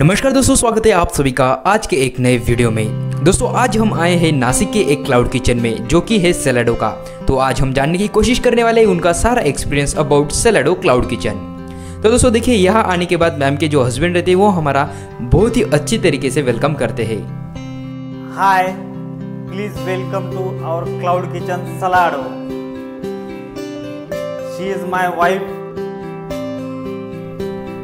नमस्कार दोस्तों, स्वागत है आप सभी का आज के एक नए वीडियो में। दोस्तों आज हम आए हैं नासिक के एक क्लाउड किचन में जो कि है सेलेडो का। तो आज हम जानने की कोशिश करने वाले हैं उनका सारा experience about Salado cloud kitchen. तो दोस्तों देखिए, यहाँ आने के बाद मैम के जो हस्बैंड रहते हैं वो हमारा बहुत ही अच्छी तरीके से वेलकम करते हैं। Hi, please welcome to our cloud kitchen Salado. She is my wife.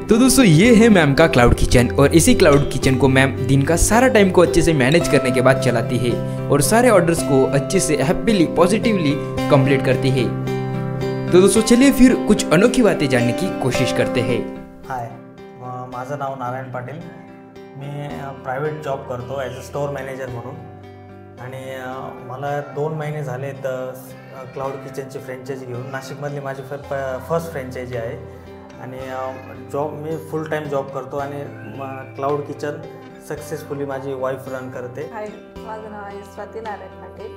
तो दोस्तों ये है मैम का क्लाउड किचन और इसी क्लाउड किचन को मैम दिन का सारा टाइम को अच्छे से मैनेज करने के बाद चलाती है और सारे ऑर्डर्स को अच्छे से हैप्पीली पॉजिटिवली कंप्लीट करती है। तो दोस्तों चलिए फिर कुछ अनोखी बातें जानने की कोशिश करते हैं। हाय, माझं नाव नारायण पाटील। मी प्रायव्हेट जॉब करतो ॲज अ स्टोअर मॅनेजर म्हणून आणि मला 2 महिने झाले तर क्लाउड किचनची फ्रँचायझी घेऊन नाशिकमधली माझी फर्स्ट फ्रँचायझी आहे आणि मी फुल टाईम जॉब करतो आणि क्लाउड किचन सक्सेसफुली माझी वाईफ रन करते। हाय, माझं नाव आहे स्वाती नारायण पाटील।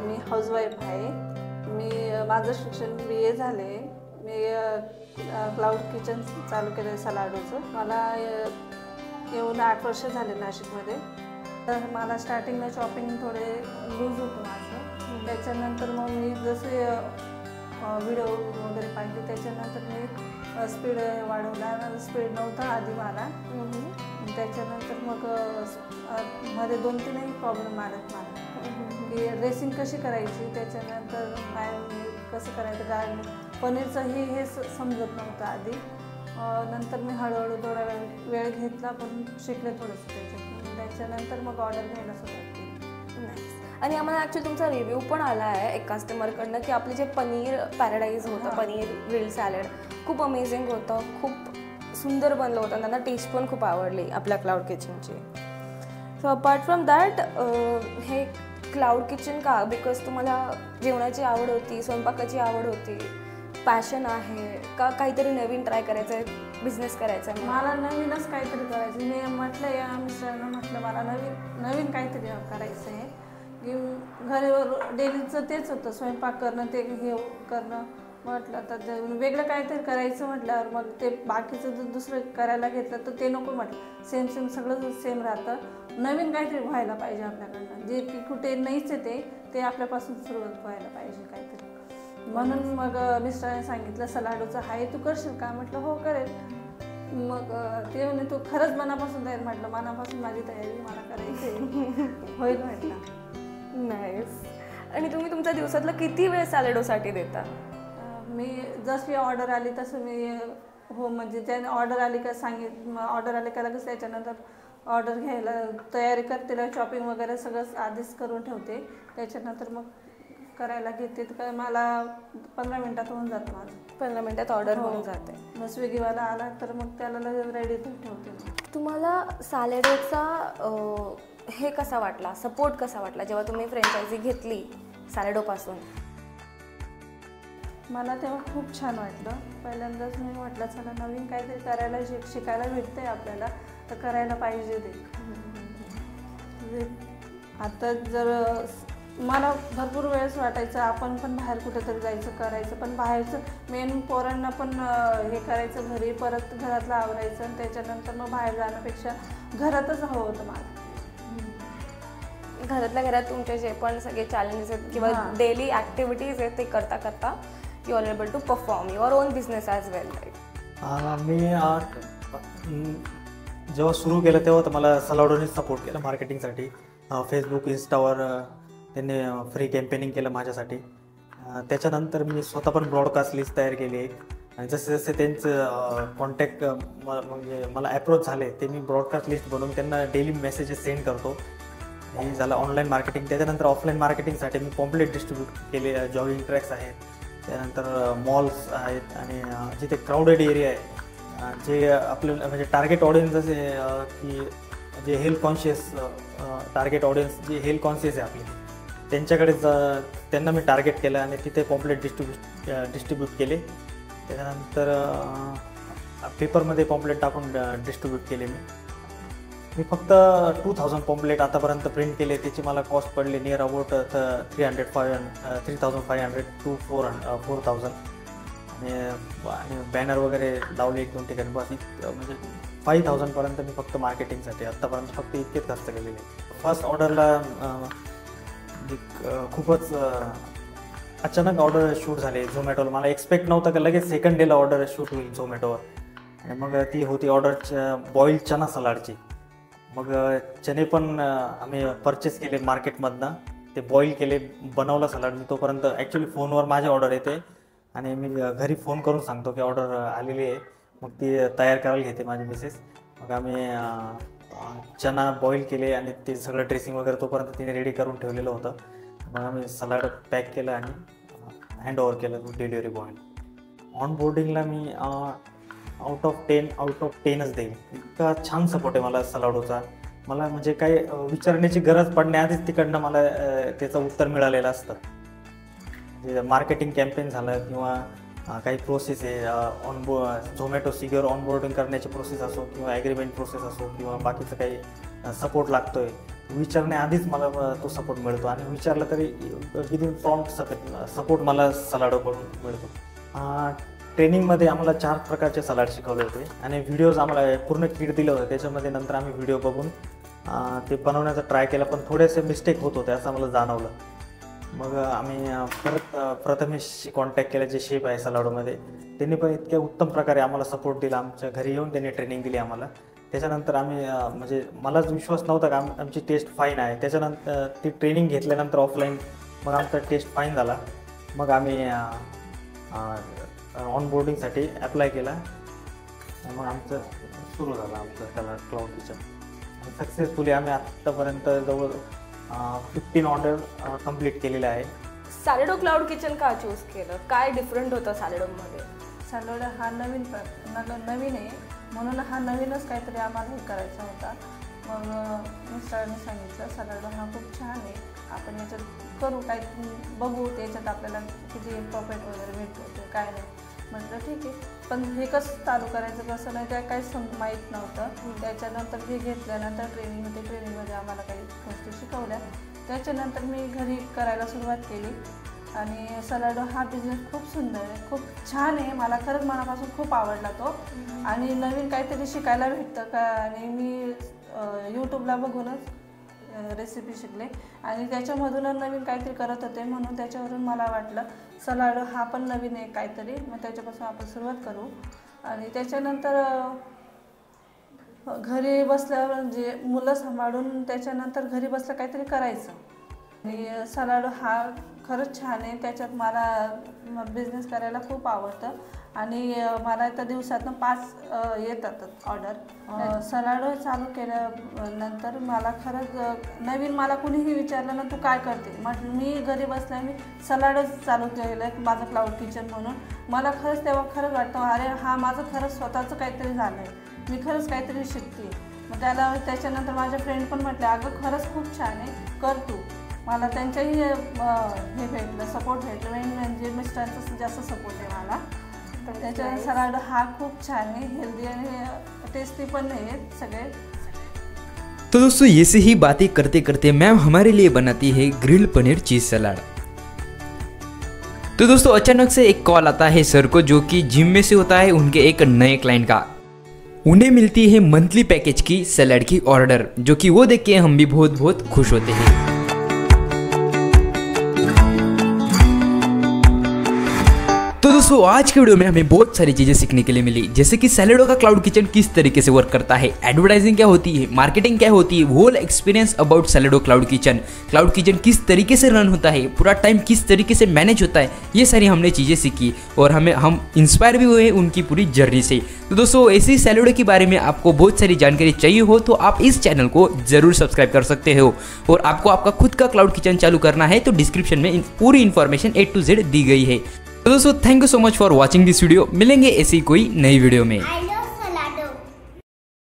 मी हाऊसवाईफ आहे। माझं शिक्षण BA झाले। मी क्लाउड किचन चालू केलं आहे सलाडोचं। मला येऊन 8 वर्ष झाले नाशिकमध्ये। तर मला स्टार्टिंगला शॉपिंग थोडे लूज होतं माझं। त्याच्यानंतर मग मी जसे व्हिडिओ वगैरे पाहिले त्याच्यानंतर मी स्पीड वाढवला। स्पीड नव्हता आधी मला। त्याच्यानंतर मग मध्ये 2-3 प्रॉब्लेम आलेत मला की ड्रेसिंग कशी करायची, त्याच्यानंतर कसं करायचं, गार्निंग पनीरचंही हे समजत नव्हतं आधी। नंतर मी हळूहळू थोडा वेळ घेतला पण शिकले थोडंसं त्याच्यानंतर मग ऑर्डर घ्यायला सुरुवात केली। आणि आम्हाला ॲक्च्युली तुमचा रिव्ह्यू पण आला आहे एक कस्टमरकडनं की आपले जे पनीर पॅराडाईज होतं, पनीर ग्रिल्ड सॅलड खूप अमेझिंग होतं, खूप सुंदर बनलं होतं, त्यांना टेस्ट पण खूप आवडली आपल्या क्लाउड किचनची। सो अपार्ट फ्रॉम दॅट हे क्लाउड किचन का, बिकॉज तुम्हाला जेवणाची आवड होती, स्वयंपाकाची आवड होती, पॅशन आहे का, काहीतरी नवीन ट्राय करायचं आहे, बिझनेस करायचा आहे? मला नवीनच काहीतरी करायचं। मी म्हटलं या मिस्टरांना, म्हटलं मला नवीन काहीतरी करायचं आहे की घरावर डेलीचं तेच होतं, स्वयंपाक करणं, ते हे करणं। म्हटलं तर वेगळं काहीतरी करायचं म्हटल्यावर मग ते बाकीचं जर दुसरं करायला घेतलं तर ते नको, म्हटलं सेम सगळं सेम राहतं, नवीन काहीतरी व्हायला पाहिजे आपल्याकडनं, जे की कुठे नाहीच आहे ते आपल्यापासून सुरुवात व्हायला पाहिजे काहीतरी। म्हणून मग मिस्टरांनी सांगितलं सलाडोचं आहे, तू करशील का? म्हटलं हो करेल। मग ते म्हणे तू खरंच मनापासून तयार? म्हटलं मनापासून माझी तयारी, मला करायचं होईल म्हटलं। नाईस। आणि तुम्ही तुमच्या दिवसातला किती वेळ सॅलेडोसाठी देता? मी जशी ऑर्डर आली तसं मी हो, म्हणजे त्याने ऑर्डर आली का ऑर्डर आली का लगेच त्याच्यानंतर ऑर्डर घ्यायला तयारी करते, शॉपिंग वगैरे सगळं आधीच करून ठेवते, त्याच्यानंतर मग करायला घेते। तर मला 15 मिनिटात होऊन जातं माझं। 15 मिनिटात ऑर्डर होऊन जाते। मग स्विगीवाला आला तर मग त्याला रेडी ठेवते। तुम्हाला सॅलेडोचा हे कसा वाटला, सपोर्ट कसा वाटला जेव्हा तुम्ही फ्रँचायझी घेतली सॅलेडोपासून? मला तेव्हा खूप छान वाटलं। पहिल्यांदाच मी म्हटलं चला नवीन काहीतरी करायला शिकायला भेटतंय आपल्याला, तर करायला पाहिजे ते। आता जर मला भरपूर वेळेस वाटायचं आपण पण बाहेर कुठेतरी जायचं करायचं, पण बाहेरचं मेन पोरांना पण हे करायचं घरी, परत घरातलं आवरायचं आणि त्याच्यानंतर मग बाहेर जाण्यापेक्षा घरातच हवं होतं मला। घरातल्या घरात तुमचे जे पण सगळे चॅलेंजेस आहेत किंवा डेली ॲक्टिव्हिटीज आहेत ते करता करता you are able to perform your own business as well, right? मी जेव्हा सुरू केलं तेव्हा तर मला सलाडोने सपोर्ट केला मार्केटिंगसाठी। फेसबुक, इंस्टावर त्यांनी फ्री कॅम्पेनिंग केलं माझ्यासाठी। त्याच्यानंतर मी स्वतः पण ब्रॉडकास्ट लिस्ट तयार केली एक, आणि जसे जसे त्यांचं कॉन्टॅक्ट म्हणजे मला अप्रोच झाले ते मी ब्रॉडकास्ट लिस्ट बनवून त्यांना डेली मेसेजेस सेंड करतो। हे झालं ऑनलाईन मार्केटिंग। त्याच्यानंतर ऑफलाईन मार्केटिंगसाठी मी पॉम्पलेट डिस्ट्रीब्यूट केले, जॉगिंग ट्रॅक्स आहेत, त्यानंतर मॉल्स आहेत आणि जिथे क्राऊडेड एरिया आहे, जे आपलं म्हणजे टार्गेट ऑडियन्स जसे की जे हेल्थ कॉन्शियस टार्गेट ऑडियन्स जे हेल्थ कॉन्शियस आहे आपली, त्यांच्याकडे त्यांना मी टार्गेट केलं आणि तिथे पॉम्पलेट डिस्ट्रीब्यूट केले। त्याच्यानंतर पेपरमध्ये पॉम्पलेट टाकून डिस्ट्रीब्यूट केले मी फक्त 2000 पॉम्पलेट आतापर्यंत प्रिंट केले। त्याची मला कॉस्ट पडली नियर अबाउट 3500 टू 4000 आणि बॅनर वगैरे लावले 1-2 ठिकाणी, बस म्हणजे 5000पर्यंत मी फक्त मार्केटिंगसाठी आत्तापर्यंत फक्त इतकेच खर्च केलेले आहे. फर्स्ट ऑर्डरला खूपच अचानक ऑर्डर शूट झाले झोमॅटोला. मला एक्सपेक्ट नव्हतं की लगेच सेकंड डेला ऑर्डर शूट होईल झोमॅटोवर. आणि मग ती होती ऑर्डर बॉईल चना सलाडची. मग चणे पण आम्ही परचेस केले मार्केटमधनं, ते बॉईल केले, बनवलं सलाड मी. तोपर्यंत ॲक्च्युली फोनवर माझी ऑर्डर येते आणि मी घरी फोन करून सांगतो की ऑर्डर आलेली आहे. मग ती तयार करायला घेते माझी मिसेस. मग आम्ही चना बॉईल केले आणि ते सगळं ड्रेसिंग वगैरे तोपर्यंत तिने रेडी करून ठेवलेलं होतं. मग आम्ही सलाड पॅक केलं आणि हँडओव्हर केलं डिलिव्हरी बॉयला. ऑन बोर्डिंगला मी आउट ऑफ 10च देईल. इतका छान सपोर्ट आहे मला सलाडोचा. मला म्हणजे काही विचारण्याची गरज पडण्याआधीच तिकडनं मला त्याचं उत्तर मिळालेलं असतं. म्हणजे मार्केटिंग कॅम्पेन झालं किंवा काही प्रोसेस आहे झोमॅटो स्विगीवर ऑनबोर्डिंग करण्याची प्रोसेस असो किंवा ॲग्रीमेंट प्रोसेस असो किंवा बाकीचं काही सपोर्ट लागतो आहे, विचारण्याआधीच मला तो सपोर्ट मिळतो. आणि विचारलं तरी विदिन प्रॉम्प्ट सपोर्ट मला सलाडोकडून मिळतो. ट्रेनिंगमध्ये आम्हाला 4 प्रकारचे सलाड शिकवले होते आणि व्हिडिओज आम्हाला पूर्ण किट दिलं होतं. त्याच्यामध्ये नंतर आम्ही व्हिडिओ बघून ते बनवण्याचा ट्राय केला, पण थोडेसे मिस्टेक होत होते असं मला जाणवलं. मग आम्ही परत प्रथमेशशी कॉन्टॅक्ट केला, जे शेफ आहे सलाडोमध्ये. त्यांनी पण इतक्या उत्तम प्रकारे आम्हाला सपोर्ट दिला. आमच्या घरी येऊन त्यांनी ट्रेनिंग दिली आम्हाला. त्याच्यानंतर आम्ही म्हणजे मलाच विश्वास नव्हता का आमची टेस्ट फाईन आहे. त्याच्यानंतर ती ट्रेनिंग घेतल्यानंतर ऑफलाईन मग आमचा टेस्ट फाईन झाला. मग आम्ही ऑनबोर्डिंगसाठी अप्लाय केला. मग आमचं सुरू झालं आमचं त्याला क्लाउड किचन. सक्सेसफुली आम्ही आत्तापर्यंत जवळ 15 ऑर्डर कंप्लीट केलेले आहे. सॅलडो क्लाउड किचन का चूज केलं? काय डिफरंट होतं सॅलडोमध्ये? सॅलड हा नवीन आहे म्हणून हा नवीनच काहीतरी आम्हाला हे करायचा होता. मग मिस्टरांनी सांगितलं सॅलड हा खूप छान आहे, आपण याच्यात करू, काय बघू त्याच्यात आपल्याला किती प्रॉफिट वगैरे भेटतो ते काय नाही. म्हटलं ठीक आहे, पण हे कसं चालू करायचं कसं नाही त्या काहीच माहीत नव्हतं. त्याच्यानंतर हे घेतल्यानंतर ट्रेनिंगमध्ये आम्हाला काही गोष्टी शिकवल्या. त्याच्यानंतर मी घरी करायला सुरुवात केली आणि सलाड हा बिझनेस खूप सुंदर आहे, खूप छान आहे. मला खरंच मनापासून खूप आवडला तो. आणि नवीन काहीतरी शिकायला भेटतं का. आणि मी यूट्यूबला बघूनच रेसिपी शिकले आणि त्याच्यामधूनच नवीन काहीतरी करत होते. म्हणून त्याच्यावरून मला वाटलं सलाड हा पण नवीन आहे काहीतरी, मग त्याच्यापासून आपण सुरुवात करू. आणि त्याच्यानंतर घरी बसल्यावर म्हणजे मुलं सांभाळून त्याच्यानंतर घरी बसलं काहीतरी करायचं. आणि सलाड हा खरंच छान आहे. त्याच्यात मला बिझनेस करायला खूप आवडतं आणि मला तर दिवसातनं 5 येतात ऑर्डर. सलाड चालू केल्यानंतर मला खरंच नवीन मला कुणीही विचारलं ना तू काय करते, म्हटलं मी घरी बसल्या मी सलाडच चालू केलं आहे माझं क्लाउड किचन म्हणून. मला खरंच तेव्हा खरंच वाटतं अरे हा माझं खरंच स्वतःचं काहीतरी झालं आहे, मी खरंच काहीतरी शिकते. मग त्याच्यानंतर माझ्या फ्रेंड पण म्हटले अगं खरंच खूप छान आहे, कर तू. मला त्यांच्याही हे भेटलं, सपोर्ट भेटलं. म्हणजे मिस्टरांचा जास्त सपोर्ट आहे मला. त्याच्या सलाड हा खूप छान है, हेल्दी आणि टेस्टी पण है सगळे। तो दोस्तों ऐसे ही बातें करते करते मैम हमारे लिए बनाती है ग्रिल्ड पनीर चीज सलाद। तो दोस्तों अचानक से एक कॉल आता है सर को, जो कि जिम में से होता है उनके एक नए क्लाइंट का। उन्हें मिलती है मंथली पैकेज की सलाद की ऑर्डर, जो कि वो देख के हम भी बहुत बहुत खुश होते हैं। तो दोस्तों आज के वीडियो में हमें बहुत सारी चीजें सीखने के लिए मिली, जैसे कि सैलेडो का क्लाउड किचन किस तरीके से वर्क करता है, एडवर्टाइजिंग क्या होती है, मार्केटिंग क्या होती है, whole experience about Salado cloud kitchen किस तरीके से रन होता है, पूरा टाइम किस तरीके से मैनेज होता है, ये सारी हमने चीजें सीखी और हम इंस्पायर भी हुए उनकी पूरी जर्नी से। तो दोस्तों ऐसी सैलेडो के बारे में आपको बहुत सारी जानकारी चाहिए हो तो आप इस चैनल को जरूर सब्सक्राइब कर सकते हो, और आपको आपका खुद का क्लाउड किचन चालू करना है तो डिस्क्रिप्शन में पूरी इन्फॉर्मेशन A to Z दी गई है। तो दोस्तों thank you so much for watching this video. मिलेंगे ऐसी कोई नई वीडियो में।